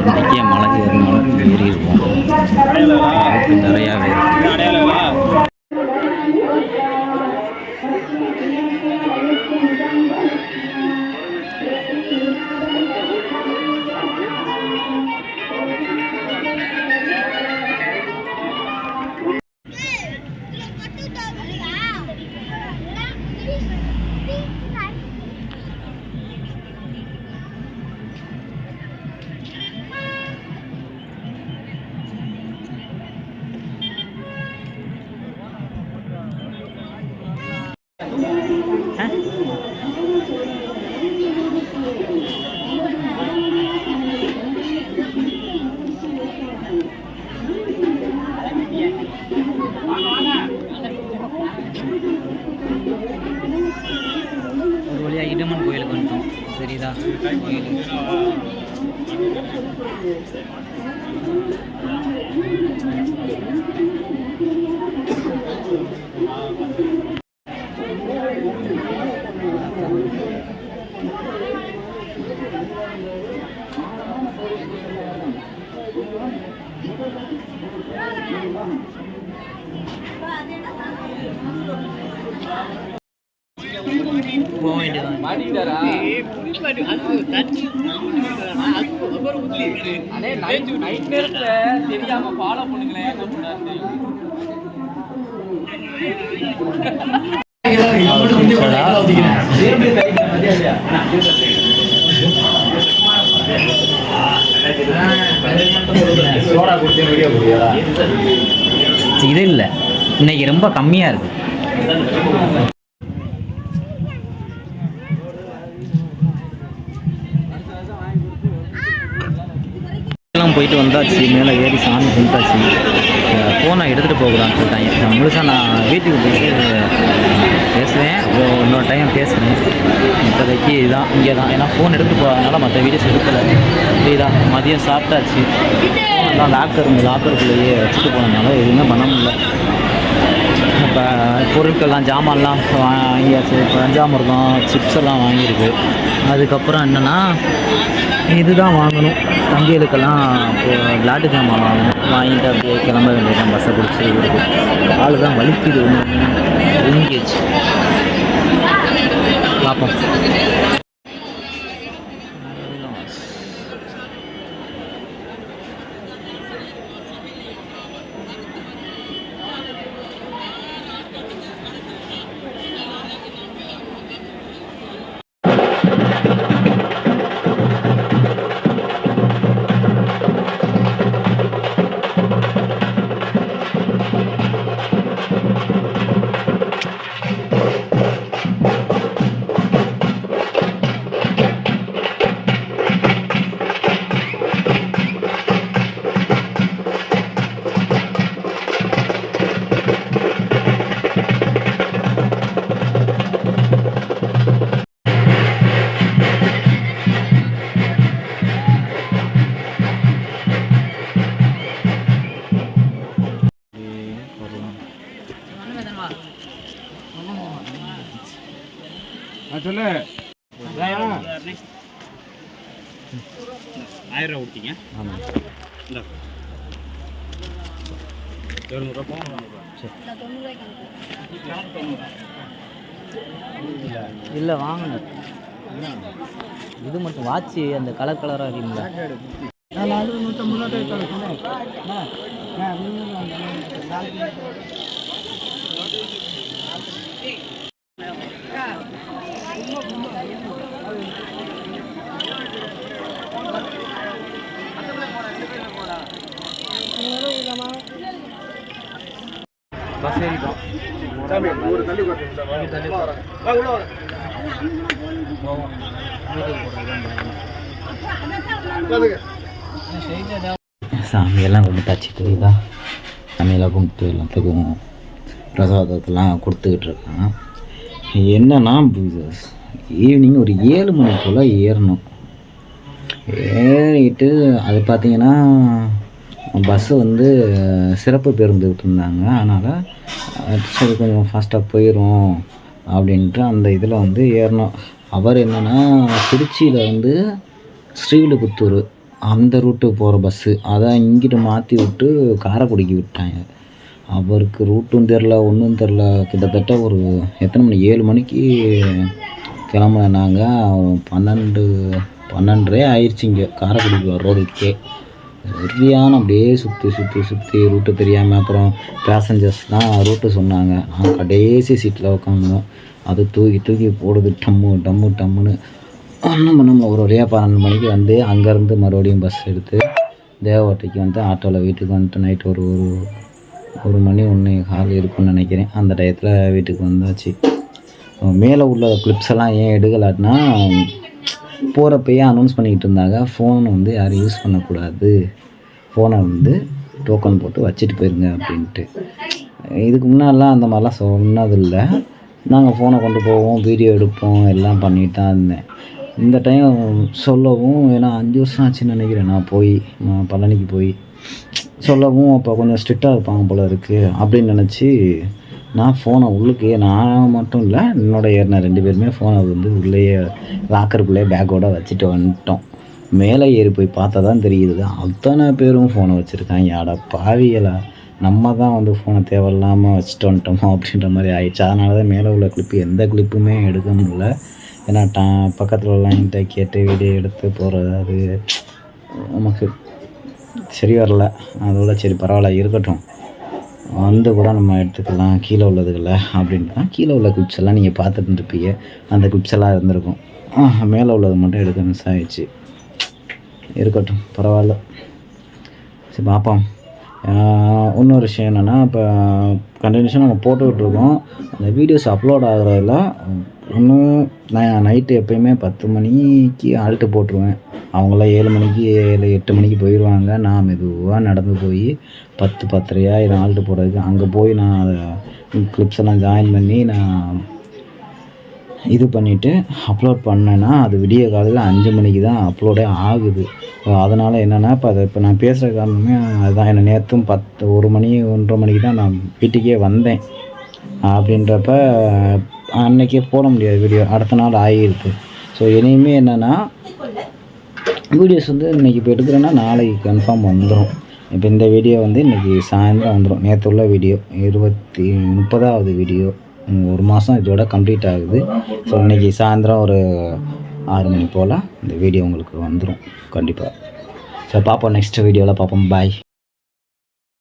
இன்றைக்கே மலை ஏறி இருக்கும். நிறையாவே இருக்கு. ஒரு வழியாக இடமன் கோயிலுக்கு வந்துட்டோம். சரிதா கோயில் போக வேண்டியதான். தெரியாம ஃபாலோ பண்ணுங்களேன். இது இல்லை, இன்னைக்கு ரொம்ப கம்மியா இருக்கு. போயிட்டு வந்தாச்சு, மேலே ஏறி சாமி கும்பிட்டாச்சு. ஃபோனை எடுத்துகிட்டு போகக்கூடாதுன்னு சொல்லிட்டாங்க. முழுசாக நான் வீட்டுக்கு போயிட்டு பேசுவேன், இன்னொரு டைம் பேசுகிறேன். இப்போதைக்கு இதுதான், இங்கே தான். ஏன்னா ஃபோன் எடுத்துகிட்டு போகாதனால மற்ற வீடியோஸ் எடுக்கலை. இதுதான் மதியம் சாப்பிட்டாச்சு. ஃபோனெல்லாம் லாக்கருக்குள்ளேயே வச்சுட்டு போனதுனால எதுவுமே பண்ண முடியல. இப்போ பொருட்கள்லாம் ஜாமான்லாம் வாங்கியாச்சு. பஞ்சாமிர்தம் சிப்ஸ் எல்லாம் வாங்கியிருக்கு. அதுக்கப்புறம் என்னென்னா இதுதான் வாங்கணும். தம்பிகளுக்கெல்லாம் இப்போ விளாட்டு ஜாமான் வாங்கணும். வாங்கிட்டு அப்படியே கிளம்ப வேண்டியதான். பஸ்ஸை பிடிச்சி இருக்கு. ஆள் தான் வலிக்குது, ஒழுங்கிச்சு. பார்ப்போம். சொல்லு 1000 ஊட்டிங்க. ஆமாம், இல்லை 200 போகும். இல்லை வாங்கினேன். இது மட்டும் வாட்சி அந்த கலர் கலராக இருக்குங்களா? பஸ் ஏறிட்டோம். சாமியெல்லாம் கும்பிட்டாச்சு. தெரியுதா? சாமியெல்லாம் கும்பிட்டு எல்லாத்துக்கும் பிரசாதத்தெல்லாம் கொடுத்துக்கிட்டு இருக்கான். என்னன்னா ஈவினிங் ஒரு 7 மணி போல் ஏறணும். ஏறிட்டு அது பார்த்தீங்கன்னா பஸ்ஸு வந்து சிறப்பு பேருந்து விட்டுருந்தாங்க. அதனால் சரி கொஞ்சம் ஃபாஸ்ட்டாக போயிடும் அப்படின்ட்டு அந்த இதில் வந்து ஏறினோம். அவர் என்னென்னா திருச்சியில் வந்து ஸ்ரீவில்லிபுத்தூர் அந்த ரூட்டு போகிற பஸ்ஸு, அதான் இங்கிட்டு மாற்றி விட்டு காரைக்குடிக்கு விட்டாங்க. அவருக்கு ரூட்டும் தெரில ஒன்றும் தெரில. கிட்டத்தட்ட ஒரு எத்தனை மணி 7 மணிக்கு கிளம்புனாங்க. 12:30 ஆயிடுச்சு இங்கே காரைக்குடிக்கு வர்றதுக்கே. சரியான அப்படியே சுற்றி ரூட்டு தெரியாமல் அப்புறம் பேசஞ்சர்ஸ்லாம் ரூட்டு சொன்னாங்க. நான் கடைசி சீட்டில் உட்காந்தோம். அது தூக்கி போடுது டம்முன்னு ஒன்றும் பண்ண ஒரு வழியாக 12 மணிக்கு வந்து அங்கேருந்து மறுபடியும் பஸ் எடுத்து தேவகோட்டைக்கு வந்து ஆட்டோவில் வீட்டுக்கு வந்துட்டு நைட்டு ஒரு மணி 1:15 இருக்குன்னு நினைக்கிறேன். அந்த டயத்தில் வீட்டுக்கு வந்தாச்சு. மேலே உள்ள கிளிப்ஸ் எல்லாம் ஏன் எடுக்கலாட்டினா போகிறப்பயே அனௌன்ஸ் பண்ணிக்கிட்டு இருந்தாங்க, ஃபோன் வந்து யாரும் யூஸ் பண்ணக்கூடாது, ஃபோனை வந்து டோக்கன் போட்டு வச்சுட்டு போயிருங்க அப்படின்ட்டு. இதுக்கு முன்னாடிலாம் அந்த மாதிரிலாம் சொன்னதில்லை. நாங்கள் ஃபோனை கொண்டு போவோம், வீடியோ எடுப்போம், எல்லாம் பண்ணிட்டு தான் இருந்தேன். இந்த டைம் சொல்லவும், ஏன்னா 5 வருஷம் ஆச்சுன்னு நினைக்கிறேன் நான் பழனிக்கு போய் சொல்லவும், அப்போ கொஞ்சம் ஸ்ட்ரிக்டாக இருப்பாங்க போல இருக்குது அப்படின்னு நினச்சி நான் ஃபோனை உள்ளுக்கே, நான் மட்டும் இல்லை என்னோட ஏறின 2 பேருமே ஃபோனை வந்து உள்ளேயே லாக்கருக்குள்ளேயே பேக்கோடு வச்சுட்டு வந்துட்டோம். மேலே ஏறி போய் பார்த்தா தான் தெரியுது அத்தனை பேரும் ஃபோனை வச்சுருக்காங்க. அட பாவிகளா, நம்ம தான் வந்து ஃபோனை தேவையில்லாமல் வச்சுட்டு வந்துட்டோமோ அப்படின்ற மாதிரி ஆயிடுச்சு. அதனால தான் மேலே உள்ள எந்த கிளிப்புமே எடுக்க முடியல. ஏன்னா பக்கத்தில் உள்ள என்கிட்ட கேட்டு வீடியோ எடுத்து போகிறது அது நமக்கு சரி வரல. அதோட சரி பரவாயில்ல இருக்கட்டும், வந்து கூட நம்ம எடுத்துக்கலாம் கீழே உள்ளதுகளை அப்படின்ட்டு தான் கீழே உள்ள கிளிப்ஸ் எல்லாம் நீங்கள் பார்த்துட்டு இருப்பீங்க. அந்த கிளிப்ஸ் எல்லாம் இருந்திருக்கும். மேலே உள்ளது மட்டும் எடுக்க மிஸ் ஆகிடுச்சு. இருக்கட்டும் பரவாயில்ல, சரி பார்ப்போம். இன்னொரு விஷயம் என்னென்னா, இப்போ கண்டினியூஸாக நம்ம போட்டுக்கிட்டுருக்கோம். அந்த வீடியோஸ் அப்லோட் ஆகிறதில்ல. இன்னும் நான் நைட்டு எப்போயுமே 10 மணிக்கு ஆல்ட்டு போட்டுருவேன். அவங்களாம் 7 மணிக்கு 8 மணிக்கு போயிடுவாங்க. நான் மெதுவாக நடந்து போய் 10-10:30 ஆயிரம் ஆல்ட்டு போடுறதுக்கு. அங்கே போய் நான் அதை கிளிப்ஸ் எல்லாம் ஜாயின் பண்ணி நான் இது பண்ணிவிட்டு அப்லோட் பண்ணேன்னா அது விடிய காலையில் 5 மணிக்கு தான் அப்லோடே ஆகுது. அதனால் என்னென்னா இப்போ நான் பேசுகிற காரணமே அதுதான். என்னை நேற்றும் 1 மணி 1:30 மணிக்கு தான் நான் வீட்டுக்கே வந்தேன். அப்படின்றப்ப அன்றைக்கே போட முடியாது வீடியோ, அடுத்த நாள் ஆகிருக்கு. ஸோ இனிமேல் என்னென்னா வீடியோஸ் வந்து இன்றைக்கி இப்போ எடுக்கிறேன்னா நாளைக்கு கன்ஃபார்ம் வந்துடும். இப்போ இந்த வீடியோ வந்து இன்றைக்கி சாயந்தரம் வந்துடும். நேற்று உள்ள வீடியோ 30வது வீடியோ, 1 மாதம் இதோட கம்ப்ளீட் ஆகுது. ஸோ இன்றைக்கி சாயந்தரம் ஒரு 6 மணி போல் இந்த வீடியோ உங்களுக்கு வந்துடும் கண்டிப்பாக. ஸோ பார்ப்போம், நெக்ஸ்ட் வீடியோவில் பார்ப்போம். பாய்.